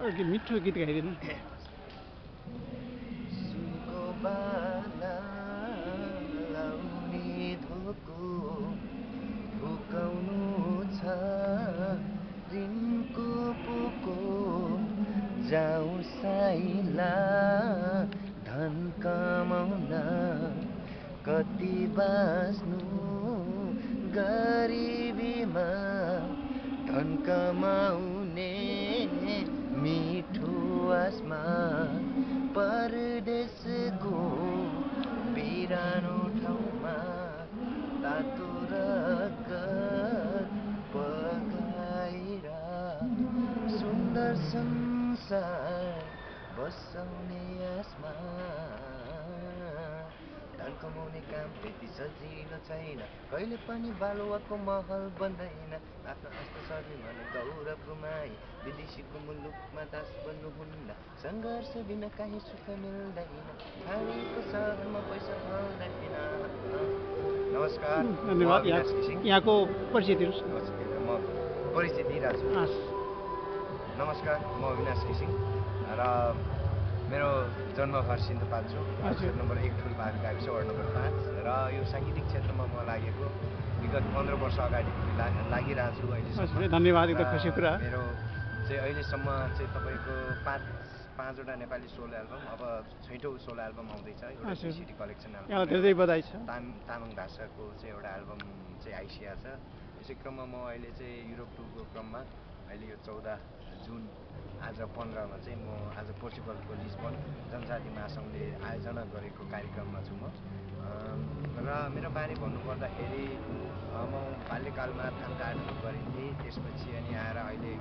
एउटा मिठो गीत गाइदिनु। सुनको बाला लाउने धोको फुकाउनु छ दिनको पोको जाउँ साइला धन कमाउन कति बाँच्नु गरिबीमा धन कमाउने मिठो आसमा परदेशको बिरानो ठाउँमा तातो रगत बगाएर सुन्दर संसार बसाउने आसमा धन कमाउने काम त्यति सजिलो छैन कहिले पनि बालुवाको महल बन्दैन आफ्नो आस्था शरीरमा गौरव गुमाई विदेशीको मुलुकमा दास बन्नुहुन्न सङ्घर्ष बिना काहीँ सुख मिल्दैन ठाडीको सहरमा पैसा पाउँदैन। नमस्कार, धन्यवाद। यहाँको परिचय दिनुहोस्। म परिचय दिइरहेको छु। नमस्कार, म अविनाश घिसिङ र मेरो जन्मघर सिन्धुपाल्चोक क्षेत्र नम्बर 1 ठुलबहादुर गाविस वार्ड नम्बर 5 र यो साङ्गीतिक क्षेत्रमा म लागेको विगत 15 वर्ष अगाडिदेखि लागिरहेको छु अहिलेसम्म। धन्यवाद, एकदम खुसीको कुरा। मेरो चाहिँ अहिलेसम्म चाहिँ तपाईँको पाँचवटा नेपाली सोलो एल्बम, अब 6औँ सोलो एल्बम आउँदैछ, एउटा सिडी कलेक्सन एल्बम। धेरै बधाई छ। तामाङ भाषाको चाहिँ एउटा एल्बम चाहिँ आइसकेको छ। यसै क्रममा म अहिले चाहिँ युरोप टुरको क्रममा अहिले यो 14 जुन आज 15मा चाहिँ म आज पोर्चुगलको लिस्बन जनजाति महासङ्घले आयोजना गरेको कार्यक्रममा छु म। र मेरो बारे भन्नुपर्दाखेरि म बाल्यकालमा थाङकाटहरू गरिन्थेँ, त्यसपछि अनि आएर अहिले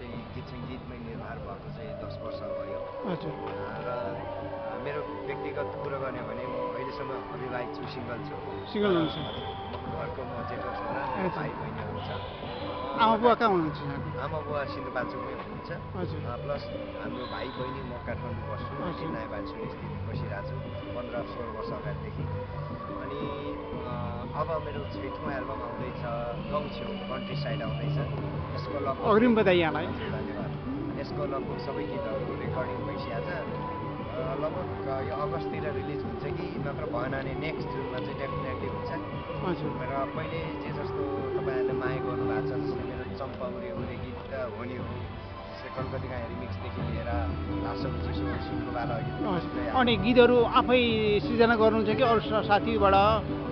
चाहिँ गीत सङ्गीतमै निर्भर भएको चाहिँ 10 वर्ष भयो। र मेरो व्यक्तिगत कुरो गर्ने भने म अहिलेसम्म अविवाहित छु, सिङ्गल छु। घरको म जेठो छोरा, भाइ बहिनीहरू छ। आमा बुवा कहाँ हुनुहुन्छ? आमा बुवा सिन्धुपाल्चोकमै हुनुहुन्छ। प्लस हाम्रो भाइ बहिनी म काठमाडौँ बस्छु, नयाँ बान्छुरी स्थित बसिरहेको छु 15-16 वर्ष अगाडिदेखि। अनि अब मेरो 6औँ एल्बम आउँदैछ, गाउँछेउ कन्ट्री साइड आउँदैछ। यसको लगभग अग्रिम बधाई यहाँलाई। धन्यवाद। यसको लगभग सबै गीतहरू रेकर्डिङ भइसकेको छ। लगभग यो अगस्ततिर रिलिज हुन्छ कि नत्र भएन भने नेक्स्ट जुनमा चाहिँ डेफिनेटली हुन्छ। र पहिले जे जस्तो तपाईँहरूले माया गर्नुभएको छ, जस्तै मेरो चम्पाउरी हुने गीत त हो नि हो, जस्तै कलकत्ता रिमिक्सदेखि लिएर लासो चिसो सुनको बाला गीत। अनि गीतहरू आफै सृजना गर्नुहुन्छ कि अरू साथीबाट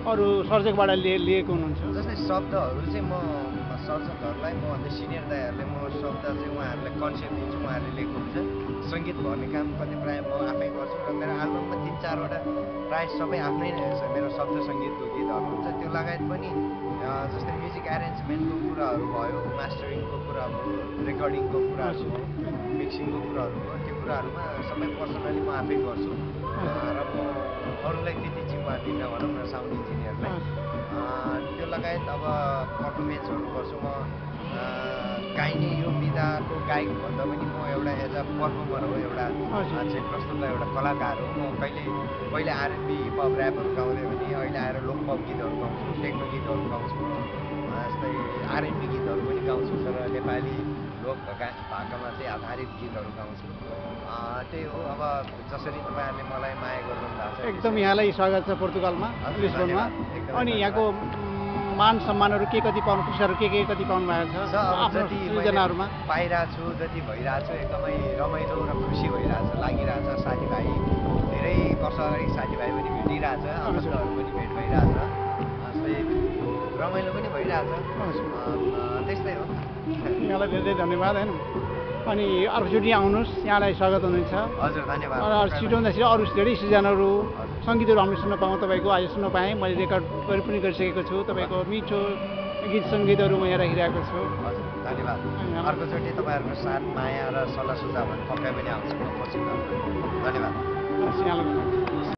अरू सर्जकबाट लिएको हुनुहुन्छ? जस्तै शब्दहरू चाहिँ म सर्जकहरूलाई, म अन्त सिनियर दाइहरूले म शब्द चाहिँ उहाँहरूलाई कन्सेप्ट दिन्छु, उहाँहरूले लेख्नु हुन्छ। सङ्गीत भर्ने काम कति प्रायः म आफै गर्छु र मेरो एल्बममा 3-4वटा प्रायः सबै आफ्नै नै मेरो शब्द सङ्गीतको गीतहरू हुन्छ। त्यो लगायत पनि जस्तै म्युजिक एरेन्जमेन्टको कुराहरू भयो, मास्टरिङको कुरा भयो, रेकर्डिङको कुराहरू भयो, मिक्सिङको कुराहरू भयो, त्यो कुराहरूमा सबै पर्सनली म आफै गर्छु र म अरूलाई त्यति जिम्मा दिन्न भनौँ न, साउन्ड इन्जिनियरलाई। त्यो लगायत अब पर्फर्मेन्सहरू गर्छु म। गाइने यो विधाको गायक भन्दा पनि म एउटा एज अ पर्फर्मर हो, एउटा चाहिँ प्रस्तुतलाई एउटा कलाकार हो। म पहिले R&B हिपहप ऱ्यापहरू गाउँदै भने अहिले आएर लोकपप गीतहरू गाउँछु, टेक्नो गीतहरू गाउँछु, जस्तै R&B गीतहरू पनि गाउँछु, तर नेपाली लोक भाकामा चाहिँ आधारित गीतहरू गाउँछु। त्यही हो। अब जसरी तपाईँहरूले मलाई माया गरिरहनु भएको छ, एकदम यहाँलाई स्वागत छ पोर्तुगलमा, लिस्बनमा। अनि यहाँको मान सम्मानहरू के कति पाउनु, खुसीहरू के कति पाउनु भएको छ आफ्नो सृजनाहरूमा? पाइरहेको छु, जति भइरहेको छु एकदमै रमाइलो र खुसी भइरहेछ, लागिरहेछ। साथीभाइ धेरै वर्ष अगाडि साथीभाइ पनि भेटिरहेछ, आफन्तहरू पनि भेट भइरहेछ, जस्तै रमाइलो पनि भइरहेछ। त्यस्तै हो। यहाँलाई धेरै धन्यवाद। होइन, अनि अर्कोचोटि आउनुहोस्, यहाँलाई स्वागत हुनुहुन्छ। हजुर, धन्यवाद। छिटोभन्दा छिटो अरू धेरै सृजनाहरू सङ्गीतहरू हामीले सुन्न पाऊँ, तपाईँको आज सुन्न पाएँ। मैले रेकर्ड पनि गरिसकेको छु, तपाईँको मिठो गीत सङ्गीतहरू म यहाँ राखिरहेको छु। हजुर, धन्यवाद। अर्कोचोटि तपाईँहरूको साथ माया र सल्लाह सुझावहरू पक्कै पनि आउँछु म पछि। धन्यवाद। यहाँलाई